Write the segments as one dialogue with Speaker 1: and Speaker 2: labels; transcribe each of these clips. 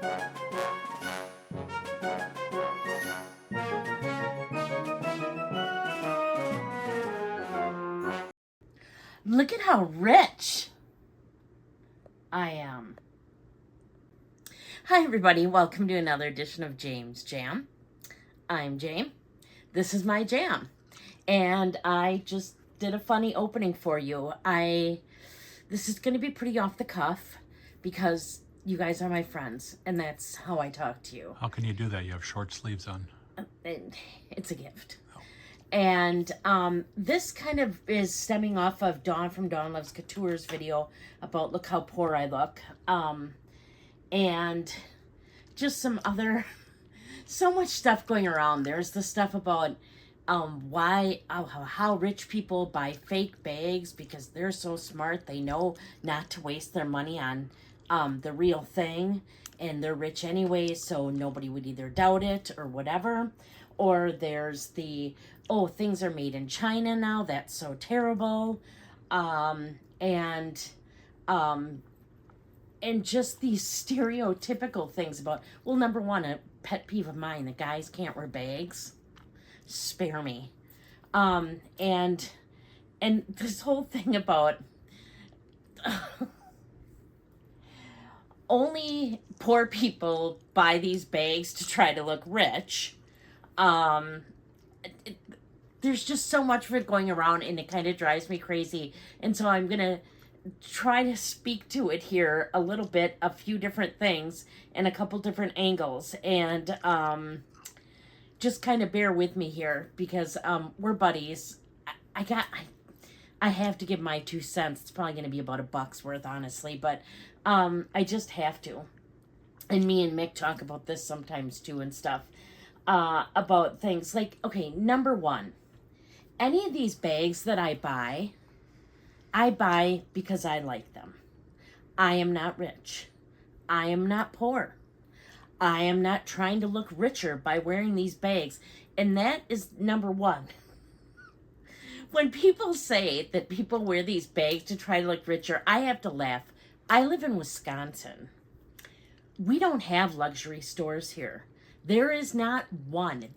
Speaker 1: Look at how rich I am. Hi everybody, welcome to another edition of James Jam. I'm Jame. This is my jam. And I just did a funny opening for you. This is going to be pretty off the cuff because you guys are my friends and that's how I talk to you.
Speaker 2: How can you do that? You have short sleeves on.
Speaker 1: It's a gift. And this kind of is stemming off of Dawn from Dawn Loves Couture's video about look how poor I look. And just some other, so much stuff going around. There's the stuff about how rich people buy fake bags because they're so smart. They know not to waste their money on the real thing. And they're rich anyway, so nobody would either doubt it or whatever. Or there's the, oh, things are made in China now. That's so terrible. And just these stereotypical things about, well, number one, a pet peeve of mine, the guys can't wear bags. Spare me. And this whole thing about only poor people buy these bags to try to look rich. There's just so much of it going around and it kind of drives me crazy. And so I'm going to try to speak to it here a little bit, a few different things and a couple different angles. And just kind of bear with me here because we're buddies. I have to give my 2 cents. It's probably going to be about $1 worth, honestly, but I just have to. And me and Mick talk about this sometimes too and stuff. About things like, okay, number one, any of these bags that I buy because I like them. I am not rich. I am not poor. I am not trying to look richer by wearing these bags. And that is number one. When people say that people wear these bags to try to look richer, I have to laugh. I live in Wisconsin. We don't have luxury stores here. There is not one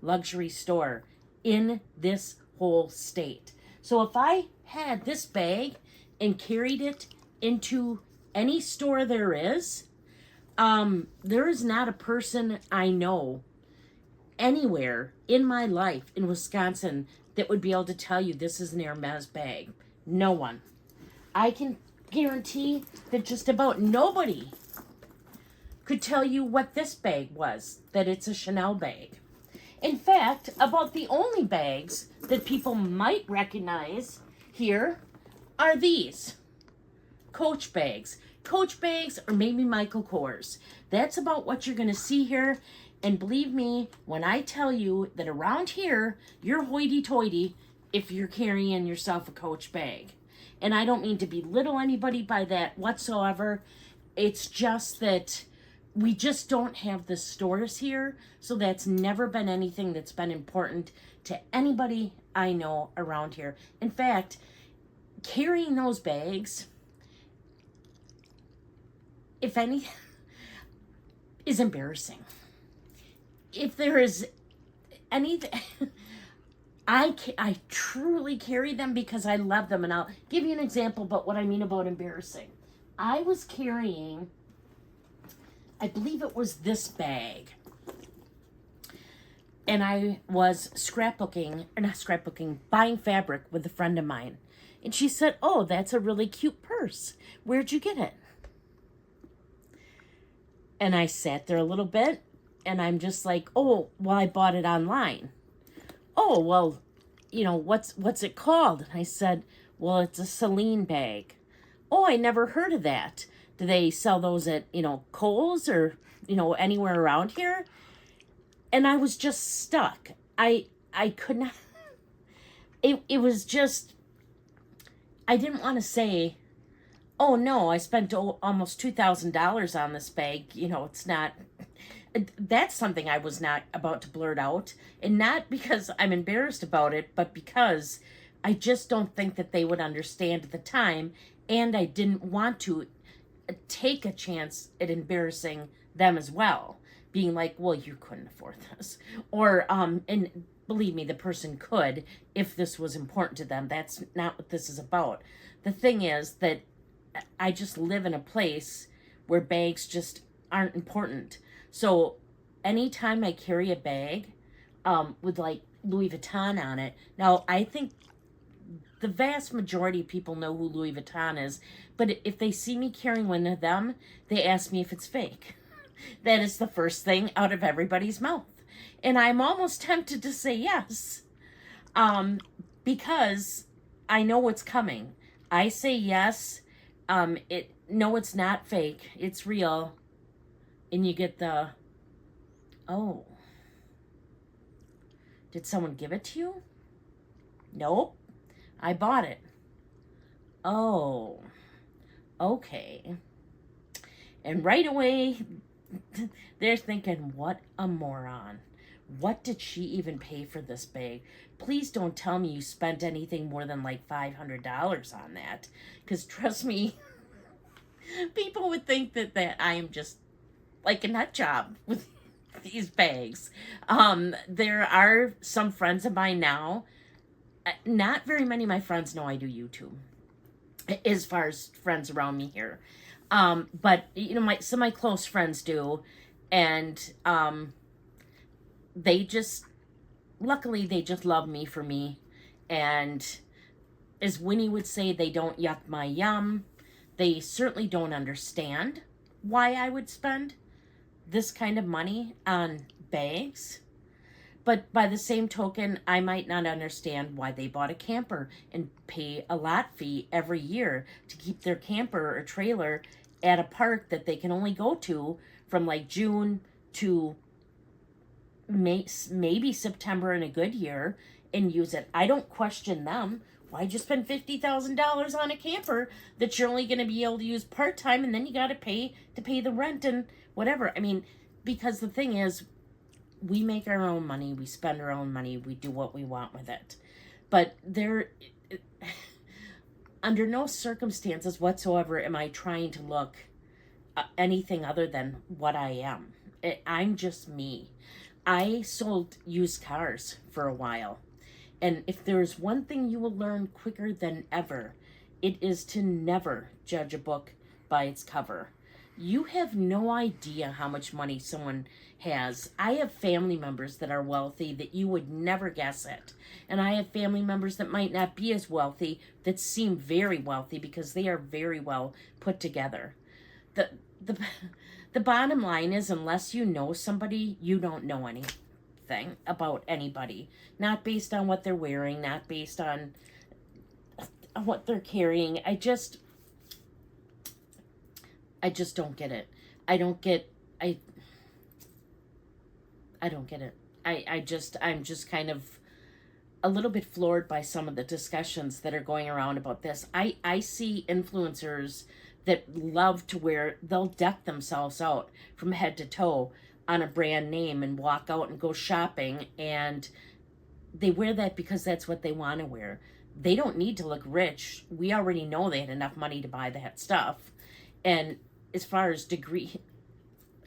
Speaker 1: luxury store in this whole state. So if I had this bag and carried it into any store there is not a person I know anywhere in my life in Wisconsin that would be able to tell you this is an Hermes bag. No one. I can guarantee that just about nobody could tell you what this bag was, that it's a Chanel bag. In fact, about the only bags that people might recognize here are these. Coach bags. Coach bags or maybe Michael Kors. That's about what you're going to see here. And believe me, when I tell you that around here, you're hoity-toity if you're carrying yourself a Coach bag. And I don't mean to belittle anybody by that whatsoever. It's just that we just don't have the stores here, so that's never been anything that's been important to anybody I know around here. In fact, carrying those bags, if any, is embarrassing. If there is anything, I truly carry them because I love them, and I'll give you an example about what I mean about embarrassing. I was carrying, I believe it was this bag. And I was buying fabric with a friend of mine. And she said, oh, that's a really cute purse. Where'd you get it? And I sat there a little bit and I'm just like, oh, well, I bought it online. Oh, well, you know, what's it called? And I said, well, it's a Celine bag. Oh, I never heard of that. Do they sell those at, Kohl's or, anywhere around here? And I was just stuck. I could not, it was just, I didn't want to say, oh no, I spent almost $2,000 on this bag. It's not, that's something I was not about to blurt out. And not because I'm embarrassed about it, but because I just don't think that they would understand at the time. And I didn't want to take a chance at embarrassing them as well, being like, well, you couldn't afford this, or and believe me, the person could if this was important to them. That's not what this is about. The thing is that I just live in a place where bags just aren't important. So anytime I carry a bag with like Louis Vuitton on it, now I think the vast majority of people know who Louis Vuitton is, but if they see me carrying one of them, they ask me if it's fake. That is the first thing out of everybody's mouth. And I'm almost tempted to say yes, because I know what's coming. I say yes. No, it's not fake. It's real. And you get the, oh, did someone give it to you? Nope. I bought it. Oh, okay. And right away, they're thinking, what a moron. What did she even pay for this bag? Please don't tell me you spent anything more than like $500 on that. Because trust me, people would think that I am just like a nut job with these bags. There are some friends of mine now. Not very many of my friends know I do YouTube, as far as friends around me here. But you know, some of my close friends do, and they just, luckily, they just love me for me. And as Winnie would say, they don't yuck my yum. They certainly don't understand why I would spend this kind of money on bags. But by the same token, I might not understand why they bought a camper and pay a lot fee every year to keep their camper or trailer at a park that they can only go to from like June to maybe September in a good year and use it. I don't question them. Why'd you spend $50,000 on a camper that you're only going to be able to use part-time, and then you got to pay the rent and whatever? I mean, because the thing is, we make our own money, we spend our own money, we do what we want with it. But under no circumstances whatsoever am I trying to look anything other than what I am. I'm just me. I sold used cars for a while. And if there's one thing you will learn quicker than ever, it is to never judge a book by its cover. You have no idea how much money someone has. I have family members that are wealthy that you would never guess it. And I have family members that might not be as wealthy that seem very wealthy because they are very well put together. The bottom line is, unless you know somebody, you don't know anything about anybody. Not based on what they're wearing, not based on what they're carrying. I just don't get it. I don't get it. I'm just kind of a little bit floored by some of the discussions that are going around about this. I see influencers that love to wear, they'll deck themselves out from head to toe on a brand name and walk out and go shopping, and they wear that because that's what they want to wear. They don't need to look rich. We already know they had enough money to buy that stuff. And as far as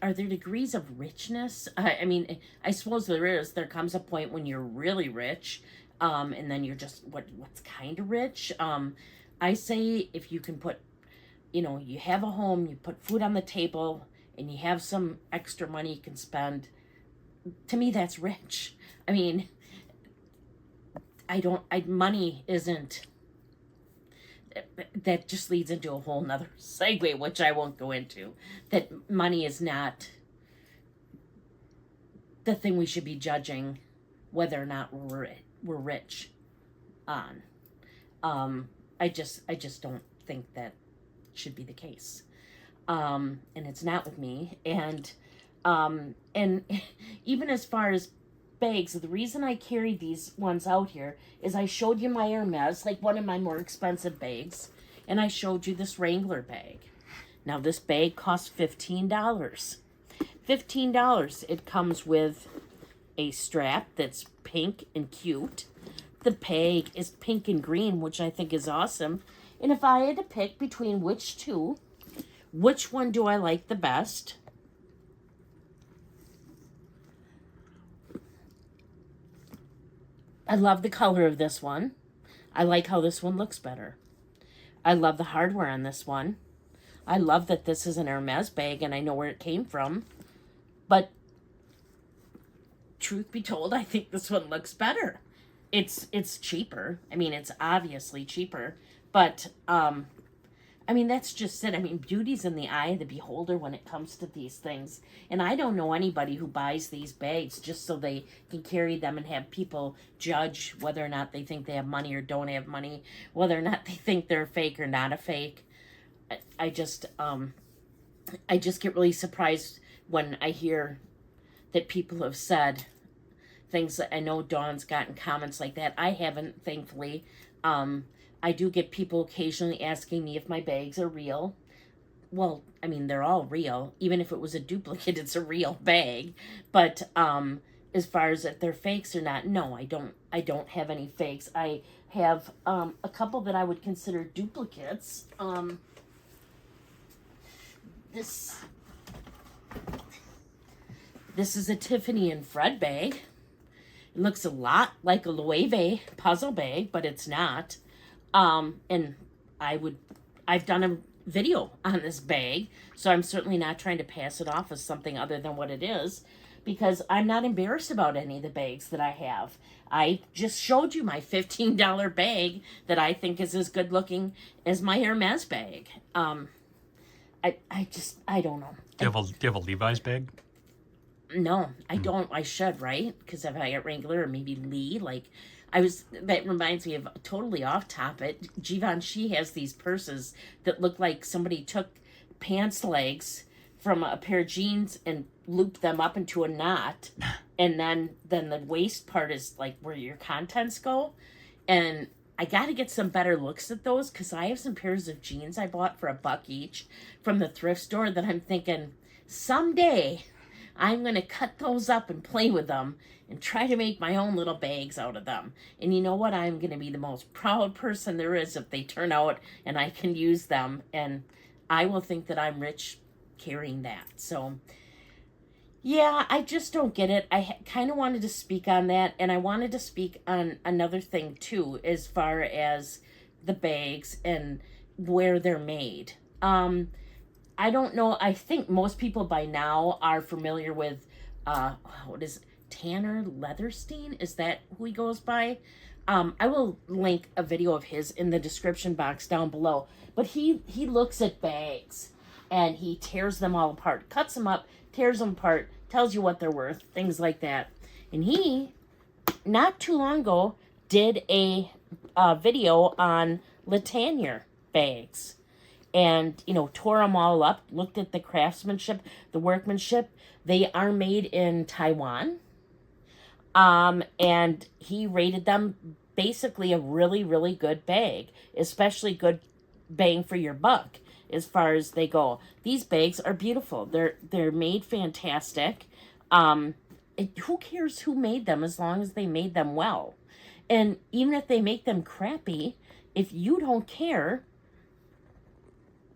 Speaker 1: are there degrees of richness? I mean, I suppose there is. There comes a point when you're really rich, and then you're just, what's kind of rich? I say if you can put, you have a home, you put food on the table, and you have some extra money you can spend, to me, that's rich. I mean, money isn't, that just leads into a whole nother segue, which I won't go into. That money is not the thing we should be judging whether or not we're rich on. I just don't think that should be the case. And it's not with me. And even as far as bags, the reason I carry these ones out here is I showed you my Hermes, like one of my more expensive bags, and I showed you this Wrangler bag. Now this bag costs $15. $15. It comes with a strap that's pink and cute. The bag is pink and green, which I think is awesome. And if I had to pick between which two, which one do I like the best? I love the color of this one. I like how this one looks better. I love the hardware on this one. I love that this is an Hermes bag and I know where it came from. But truth be told, I think this one looks better. It's cheaper. I mean, it's obviously cheaper. But, I mean, that's just it. I mean, beauty's in the eye of the beholder when it comes to these things. And I don't know anybody who buys these bags just so they can carry them and have people judge whether or not they think they have money or don't have money, whether or not they think they're fake or not a fake. I just get really surprised when I hear that people have said things that I know Dawn's gotten comments like that. I haven't, thankfully. I do get people occasionally asking me if my bags are real. Well, I mean, they're all real. Even if it was a duplicate, it's a real bag. But as far as if they're fakes or not, no, I don't have any fakes. I have a couple that I would consider duplicates. This is a Tiffany and Fred bag. It looks a lot like a Loewe puzzle bag, but it's not. And I've done a video on this bag, so I'm certainly not trying to pass it off as something other than what it is, because I'm not embarrassed about any of the bags that I have. I just showed you my $15 bag that I think is as good looking as my Hermes bag. I don't know.
Speaker 2: Do you have a Levi's bag?
Speaker 1: No, I don't. I should, right? Because if I get Wrangler or maybe Lee, that reminds me of totally off topic. Givenchy has these purses that look like somebody took pants legs from a pair of jeans and looped them up into a knot. And then the waist part is like where your contents go. And I got to get some better looks at those because I have some pairs of jeans I bought for $1 each from the thrift store that I'm thinking someday I'm going to cut those up and play with them and try to make my own little bags out of them. And you know what? I'm going to be the most proud person there is if they turn out and I can use them. And I will think that I'm rich carrying that. So, yeah, I just don't get it. I kind of wanted to speak on that. And I wanted to speak on another thing, too, as far as the bags and where they're made. I don't know. I think most people by now are familiar with, what is it? Tanner Leatherstein? Is that who he goes by? I will link a video of his in the description box down below. But he looks at bags and he tears them all apart, cuts them up, tears them apart, tells you what they're worth, things like that. And he, not too long ago, did a video on Latanier bags. And, tore them all up, looked at the craftsmanship, the workmanship. They are made in Taiwan. And he rated them basically a really, really good bag, especially good bang for your buck as far as they go. These bags are beautiful. They're made fantastic. Who cares who made them as long as they made them well? And even if they make them crappy, if you don't care,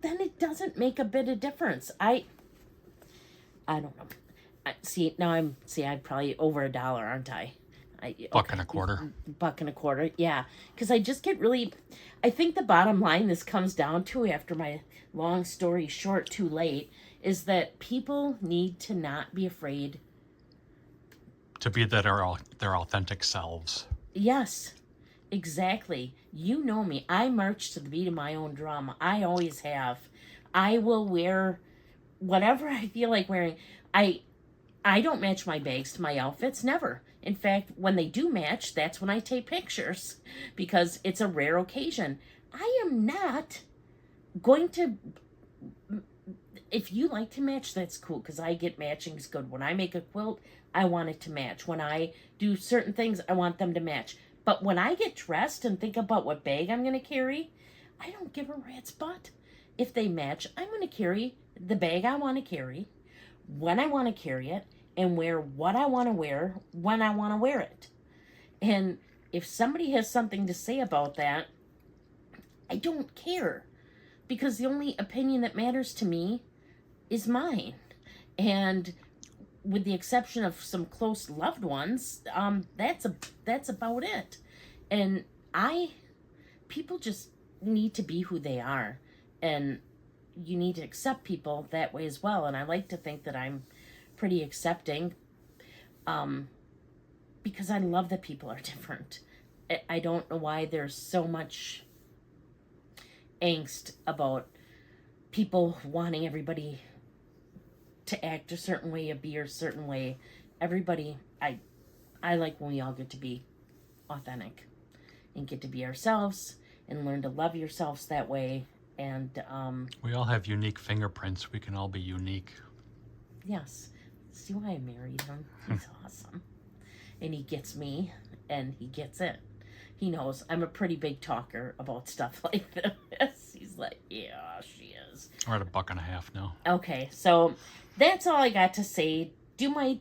Speaker 1: then it doesn't make a bit of difference. I don't know. I'm probably over $1, aren't I? $1.25. Yeah. Because I just get really, I think the bottom line this comes down to, after my long story short, too late, is that people need to not be afraid
Speaker 2: to be their authentic selves.
Speaker 1: Yes, exactly. You know me. I march to the beat of my own drum. I always have. I will wear whatever I feel like wearing. I don't match my bags to my outfits, never. In fact, when they do match, that's when I take pictures because it's a rare occasion. I am not going to, if you like to match, that's cool because I get matching is good. When I make a quilt, I want it to match. When I do certain things, I want them to match. But when I get dressed and think about what bag I'm going to carry, I don't give a rat's butt. If they match, I'm going to carry the bag I want to carry, when I want to carry it, and wear what I want to wear when I want to wear it. And if somebody has something to say about that, I don't care. because the only opinion that matters to me is mine. And with the exception of some close loved ones, that's about it. And people just need to be who they are, and you need to accept people that way as well. And I like to think that I'm pretty accepting, because I love that people are different. I don't know why there's so much angst about people wanting everybody to act a certain way or be a certain way. Everybody, I like when we all get to be authentic and get to be ourselves and learn to love yourselves that way. And
Speaker 2: we all have unique fingerprints. We can all be unique.
Speaker 1: yes, see why I married him? He's awesome, and he gets me, and he gets it. He knows I'm a pretty big talker about stuff like this. He's like, yeah, she is.
Speaker 2: We're at $1.50 now.
Speaker 1: Okay, so that's all I got to say. Do my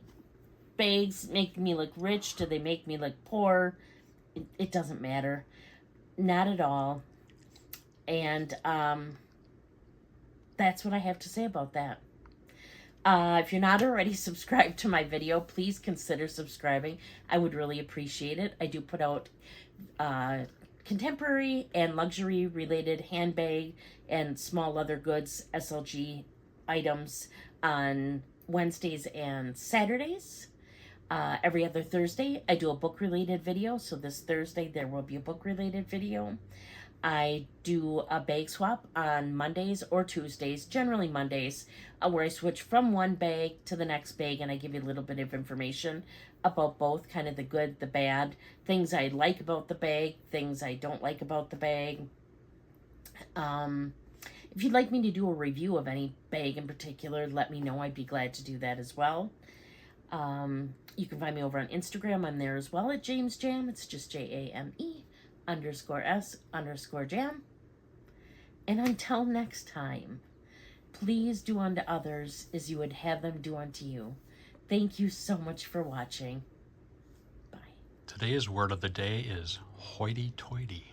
Speaker 1: bags make me look rich? Do they make me look poor? It doesn't matter. Not at all. And that's what I have to say about that. If you're not already subscribed to my video, please consider subscribing. I would really appreciate it. I do put out contemporary and luxury related handbag and small leather goods SLG items on Wednesdays and Saturdays. Every other Thursday I do a book related video, so this Thursday there will be a book related video. I do a bag swap on Mondays or Tuesdays, generally Mondays, where I switch from one bag to the next bag, and I give you a little bit of information about both, kind of the good, the bad, things I like about the bag, things I don't like about the bag. If you'd like me to do a review of any bag in particular, let me know. I'd be glad to do that as well. You can find me over on Instagram. I'm there as well at James Jam. It's just JAME_S_Jam. And until next time, please do unto others as you would have them do unto you. Thank you so much for watching. Bye.
Speaker 2: Today's word of the day is hoity-toity.